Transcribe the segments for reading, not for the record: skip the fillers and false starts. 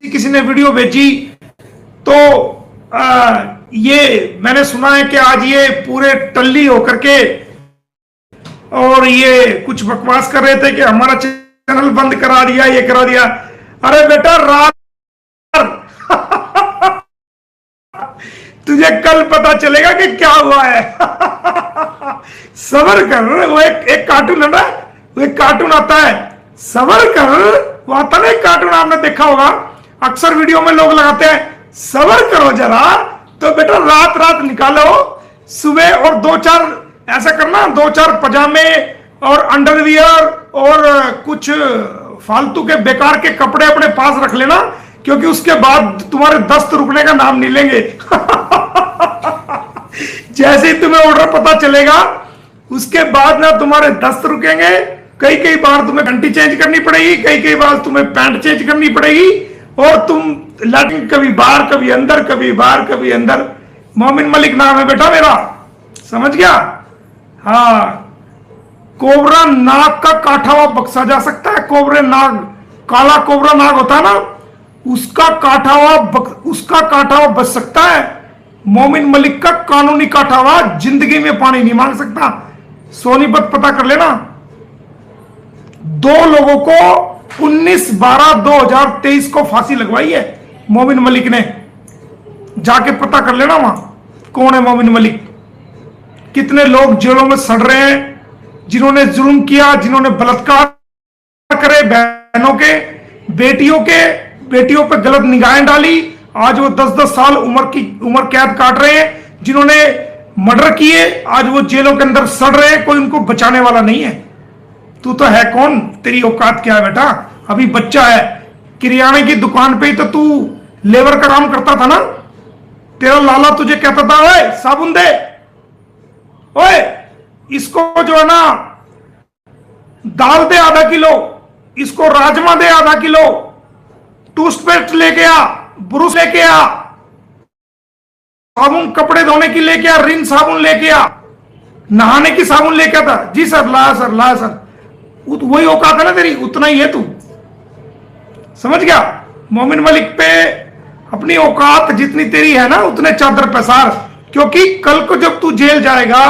किसी ने वीडियो भेजी तो ये मैंने सुना है कि आज ये पूरे टल्ली होकर के और ये कुछ बकवास कर रहे थे कि हमारा चैनल बंद करा दिया, ये करा दिया। अरे बेटा रात तुझे कल पता चलेगा कि क्या हुआ है। सबर कर। वो एक कार्टून है ना, वो एक कार्टून आता है, सबर कर। वो आता ना एक कार्टून, आपने देखा होगा, अक्सर वीडियो में लोग लगाते हैं सबर करो जरा। तो बेटा रात रात निकालो सुबह, और दो चार ऐसा करना, दो चार पजामे और अंडरवियर और कुछ फालतू के बेकार के कपड़े अपने पास रख लेना, क्योंकि उसके बाद तुम्हारे दस्त रुकने का नाम नहीं लेंगे। जैसे ही तुम्हें ऑर्डर पता चलेगा उसके बाद ना तुम्हारे दस्त रुकेंगे। कई कई बार तुम्हें घंटी चेंज करनी पड़ेगी, कई कई बार तुम्हें पैंट चेंज करनी पड़ेगी, और तुम लैट्रिन कभी बाहर कभी अंदर, कभी बाहर कभी अंदर। मोमिन मलिक नाम है बेटा मेरा, समझ गया? हाँ, कोबरा नाग का काटा हुआ बक्सा जा सकता है। कोबरे नाग, काला कोबरा नाग होता है ना, उसका काटा हुआ बच सकता है। मोमिन मलिक का कानूनी काटा हुआ जिंदगी में पानी नहीं मांग सकता। सोनीपत पता कर लेना। 2 लोगों को 19/12/2023 को फांसी लगवाई है मोमिन मलिक ने। जाके पता कर लेना वहां कौन है मोमिन मलिक। कितने लोग जेलों में सड़ रहे हैं, जिन्होंने जुल्म किया, जिन्होंने बलात्कार करे बहनों के, बेटियों पे गलत निगाहें डाली। आज वो 10-10 साल उम्र कैद काट रहे हैं। जिन्होंने मर्डर किए आज वो जेलों के अंदर सड़ रहे हैं, कोई उनको बचाने वाला नहीं है। तू तो है कौन? तेरी औकात क्या है बेटा? अभी बच्चा है। किराने की दुकान पे ही तो तू लेबर का काम करता था ना। तेरा लाला तुझे कहता था ओए साबुन दे, ओए इसको जो है ना दाल दे आधा किलो, इसको राजमा दे आधा किलो, टूथपेस्ट लेके आ, ब्रश लेके आ, साबुन कपड़े धोने की लेके आ, रिन साबुन लेके आ, नहाने की साबुन लेके आता। जी सर, लाया सर, लाया सर। वही औकात है ना तेरी, उतना ही है तू, समझ गया? मोमिन मलिक पे अपनी औकात जितनी तेरी है ना उतने चादर पसार, क्योंकि कल को जब तू जेल जाएगा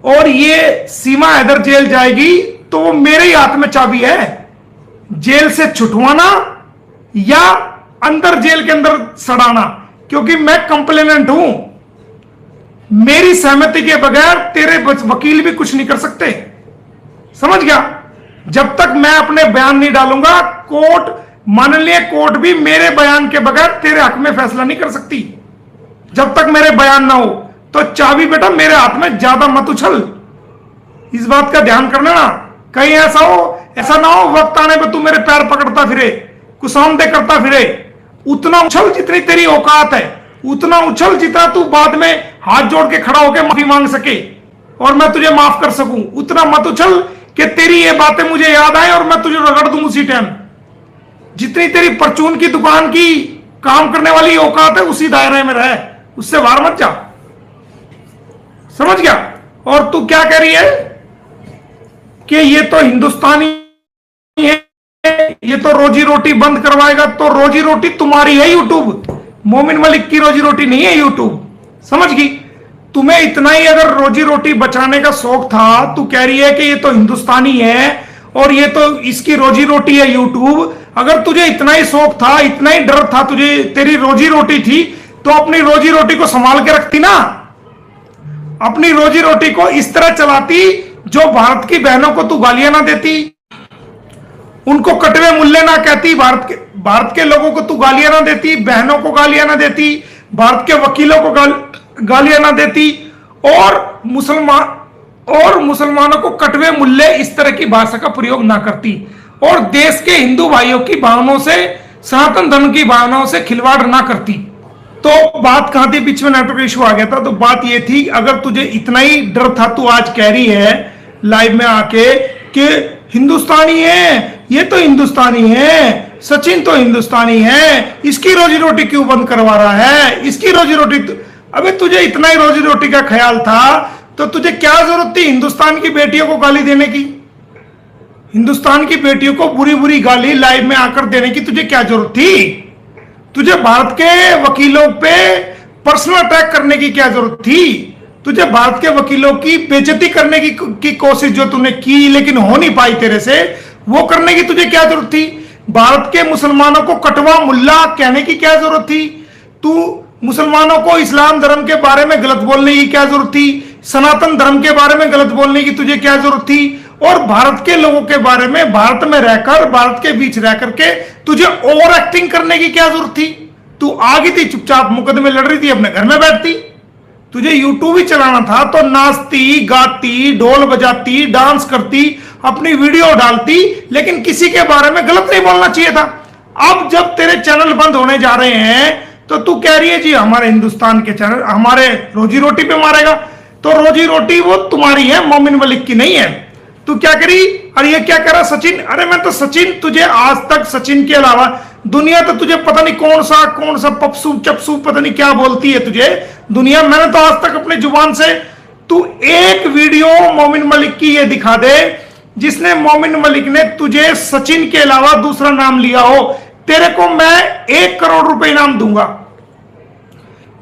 और ये सीमा हैदर जेल जाएगी तो वो मेरे ही हाथ में चाबी है, जेल से छुटवाना या अंदर जेल के अंदर सड़ाना, क्योंकि मैं कंप्लेनेंट हूं। मेरी सहमति के बगैर तेरे वकील भी कुछ नहीं कर सकते, समझ गया? जब तक मैं अपने बयान नहीं डालूंगा, कोर्ट, माननीय कोर्ट भी मेरे बयान के बगैर तेरे हक में फैसला नहीं कर सकती। जब तक मेरे बयान ना हो तो चाबी बेटा मेरे हाथ में, ज्यादा मत उछल। इस बात का ध्यान करना ना, कहीं ऐसा ना हो वक्त आने पे तू मेरे पैर पकड़ता फिरे, कुसौंदे करता फिरे। उतना उछल जितनी तेरी औकात है, उतना उछल जितना तू बाद में हाथ जोड़ के खड़ा होकर माफी मांग सके और मैं तुझे माफ कर सकूं। उतना मत उछल कि तेरी ये बातें मुझे याद आए और मैं तुझे रगड़ दूं उसी टाइम। जितनी तेरी परचून की दुकान की काम करने वाली औकात है उसी दायरे में रहे, उससे बाहर मत जा, समझ गया? और तू क्या कह रही है कि ये तो हिंदुस्तानी है, ये तो रोजी रोटी बंद करवाएगा। तो रोजी रोटी तुम्हारी है यूट्यूब, मोमिन मलिक की रोजी रोटी नहीं है यूट्यूब, समझ गई? तुम्हें इतना ही अगर रोजी रोटी बचाने का शौक था, तू कह रही है कि ये तो हिंदुस्तानी है और ये तो इसकी रोजी रोटी है यूट्यूब। अगर तुझे इतना ही शौक था, इतना ही डर था तुझे, तेरी रोजी रोटी थी, तो अपनी रोजी रोटी को संभाल के रखती ना। अपनी रोजी रोटी को इस तरह चलाती जो भारत की बहनों को तू गालियां ना देती, उनको कटवे मुल्ले ना कहती, भारत के लोगों को तू गालियां ना देती, बहनों को गालियां ना देती, भारत के वकीलों को गालियां ना देती, और मुसलमानों को कटवे मुल्ले इस तरह की भाषा का प्रयोग ना करती, और देश के हिंदू भाइयों की भावनाओं से, सनातन धर्म की भावनाओं से खिलवाड़ ना करती। तो बात कहां थी? बीच में नेटवर्क इशू आ गया था। तो बात ये थी, अगर तुझे इतना ही डर था, तू आज कह रही है लाइव में आके कि हिंदुस्तानी है, ये तो हिंदुस्तानी है, सचिन तो हिंदुस्तानी है, इसकी रोजी रोटी क्यों बंद करवा रहा है, इसकी रोजी रोटी अबे तुझे इतना ही रोजी रोटी का ख्याल था तो तुझे क्या जरूरत थी हिंदुस्तान की बेटियों को गाली देने की? हिंदुस्तान की बेटियों को बुरी बुरी गाली लाइव में आकर देने की तुझे क्या जरूरत थी? तुझे भारत के वकीलों पे पर्सनल अटैक करने की क्या जरूरत थी? तुझे भारत के वकीलों की बेइज्जती करने की कोशिश जो तूने की लेकिन हो नहीं पाई तेरे से, वो करने की तुझे क्या जरूरत थी? भारत के मुसलमानों को कटवा मुल्ला कहने की क्या जरूरत थी? तू मुसलमानों को इस्लाम धर्म के बारे में गलत बोलने की क्या जरूरत थी? सनातन धर्म के बारे में गलत बोलने की तुझे क्या जरूरत थी? और भारत के लोगों के बारे में भारत में रहकर, भारत के बीच रह करके तुझे ओवर एक्टिंग करने की क्या जरूरत थी? तू आ गई थी चुपचाप, मुकदमे लड़ रही थी, अपने घर में बैठती। तुझे यूट्यूब ही चलाना था तो नाचती, गाती, ढोल बजाती, डांस करती, अपनी वीडियो डालती, लेकिन किसी के बारे में गलत नहीं बोलना चाहिए था। अब जब तेरे चैनल बंद होने जा रहे हैं तो तू कह रही है जी हमारे हिंदुस्तान के चैनल हमारे रोजी रोटी पे मारेगा। तो रोजी रोटी वो तुम्हारी है, मोमिन मलिक की नहीं है। तू क्या करी? अरे ये क्या करा सचिन? अरे मैं तो सचिन, तुझे आज तक सचिन के अलावा दुनिया तो तुझे पता नहीं कौन सा पपसू चपसू पता नहीं क्या बोलती है तुझे दुनिया। मैंने तो आज तक अपनी जुबान से, तू एक वीडियो मोमिन मलिक की ये दिखा दे जिसने मोमिन मलिक ने तुझे सचिन के अलावा दूसरा नाम लिया हो। तेरे को मैं 1 करोड़ रुपए इनाम दूंगा।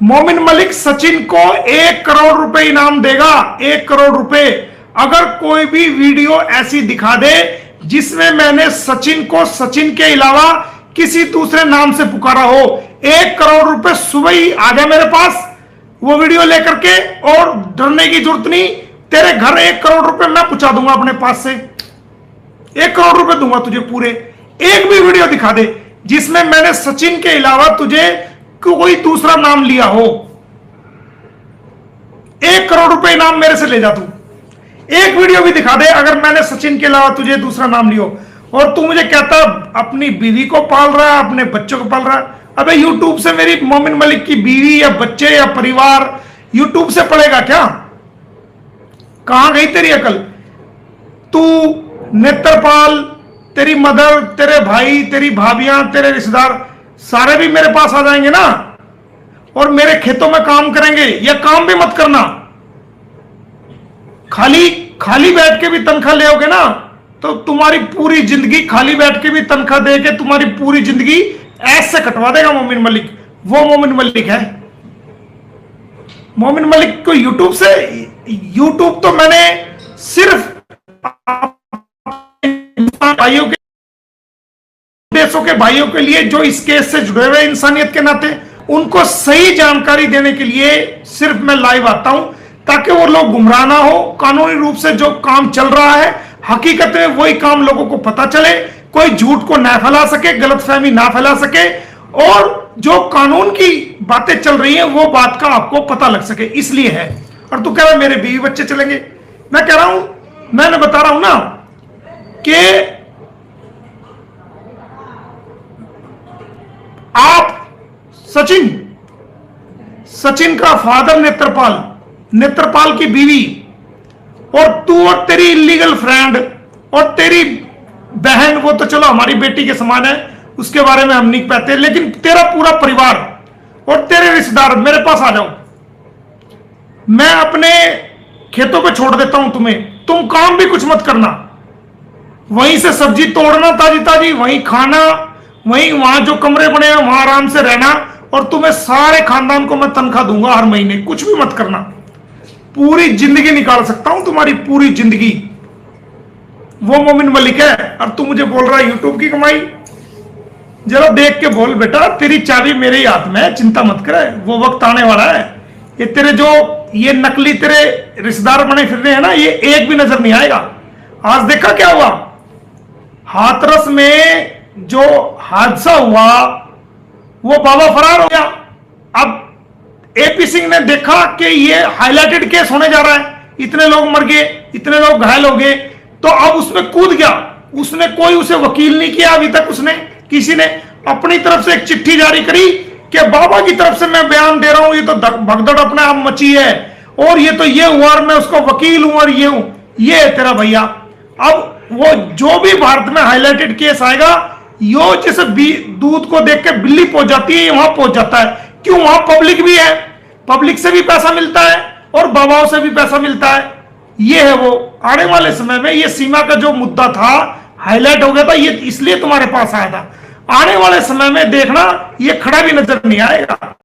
मोमिन मलिक सचिन को 1 करोड़ रुपए इनाम देगा, 1 करोड़ रुपए, अगर कोई भी वीडियो ऐसी दिखा दे जिसमें मैंने सचिन को सचिन के अलावा किसी दूसरे नाम से पुकारा हो। 1 करोड़ रुपए सुबह ही आ जा मेरे पास वो वीडियो लेकर के, और डरने की जरूरत नहीं। तेरे घर 1 करोड़ रुपए मैं पहुंचा दूंगा अपने पास से, 1 करोड़ रुपए दूंगा तुझे पूरे। एक भी वीडियो दिखा दे जिसमें मैंने सचिन के अलावा तुझे कोई दूसरा नाम लिया हो, 1 करोड़ रुपए इनाम मेरे से ले जा तू। एक वीडियो भी दिखा दे अगर मैंने सचिन के अलावा तुझे दूसरा नाम लियो। और तू मुझे कहता अपनी बीवी को पाल रहा है, अपने बच्चों को पाल रहा है। अबे यूट्यूब से मेरी मोमिन मलिक की बीवी या बच्चे या परिवार यूट्यूब से पड़ेगा क्या? कहां गई तेरी अकल? तू नेत्रपाल, तेरी मदर, तेरे भाई, तेरी भाभियां, तेरे रिश्तेदार सारे भी मेरे पास आ जाएंगे ना, और मेरे खेतों में काम करेंगे। या काम भी मत करना, खाली खाली बैठ के भी तनख्वाह ले आओगे ना तो तुम्हारी पूरी जिंदगी खाली बैठ के भी तनख्वाह दे के तुम्हारी पूरी जिंदगी ऐसे कटवा देगा मोमिन मलिक। वो मोमिन मलिक है। मोमिन मलिक को यूट्यूब से, यूट्यूब तो मैंने सिर्फ भाइयों के, देशों के भाइयों के लिए जो इस केस से जुड़े हुए इंसानियत के नाते, उनको सही जानकारी देने के लिए सिर्फ मैं लाइव आता हूं, ताकि वो लोग गुमराह ना हो। कानूनी रूप से जो काम चल रहा है हकीकत में वही काम लोगों को पता चले, कोई झूठ को ना फैला सके, गलतफहमी ना फैला सके, और जो कानून की बातें चल रही हैं वो बात का आपको पता लग सके, इसलिए है। और तू कह रहा है मेरे बीवी बच्चे चलेंगे। मैं कह रहा हूं, मैंने बता रहा हूं ना कि आप सचिन का फादर नेत्रपाल, नेत्रपाल की बीवी, और तू और तेरी इलीगल फ्रेंड और तेरी बहन, वो तो चलो हमारी बेटी के समान है, उसके बारे में हम नहीं कहते, लेकिन तेरा पूरा परिवार और तेरे रिश्तेदार मेरे पास आ जाओ। मैं अपने खेतों पे छोड़ देता हूं तुम्हें, तुम काम भी कुछ मत करना, वहीं से सब्जी तोड़ना ताजी ताजी, वहीं खाना, वहीं वहां जो कमरे बने हैं वहां आराम से रहना, और तुम्हें सारे खानदान को मैं तनख्वाह दूंगा हर महीने, कुछ भी मत करना। पूरी जिंदगी निकाल सकता हूं, तुम्हारी पूरी जिंदगी। वो मोमिन मलिक है, और तू मुझे बोल रहा है यूट्यूब की कमाई। जरा देख के बोल बेटा, तेरी चाबी मेरे ही हाथ में है, चिंता मत कर, वो वक्त आने वाला है। ये तेरे जो ये नकली तेरे रिश्तेदार बने फिर रहे हैं ना, ये एक भी नजर नहीं आएगा। आज देखा क्या हुआ हाथरस में, जो हादसा हुआ, वो बाबा फरार हो गया। अब एपी सिंह ने देखा कि ये हाईलाइटेड केस होने जा रहा है, इतने लोग मर गए, इतने लोग घायल हो गए, तो अब उसमें कूद गया। उसने कोई उसे वकील नहीं किया अभी तक, उसने किसी ने अपनी तरफ से एक चिट्ठी जारी करी कि बाबा की तरफ से मैं बयान दे रहा हूं, ये तो भगदड़ अपने आप मची है, और ये तो ये हुआ, और मैं उसका वकील हूं, और ये हूं, ये है तेरा भैया। अब वो जो भी भारत में हाईलाइटेड केस आएगा, यो जैसे दूध को देख के बिल्ली पहुंच जाती है, वहां पहुंच जाता है। क्यों? वहां पब्लिक भी है, पब्लिक से भी पैसा मिलता है और बाबाओं से भी पैसा मिलता है। ये है वो। आने वाले समय में ये सीमा का जो मुद्दा था हाईलाइट हो गया था, ये इसलिए तुम्हारे पास आया था। आने वाले समय में देखना ये खड़ा भी नजर नहीं आएगा।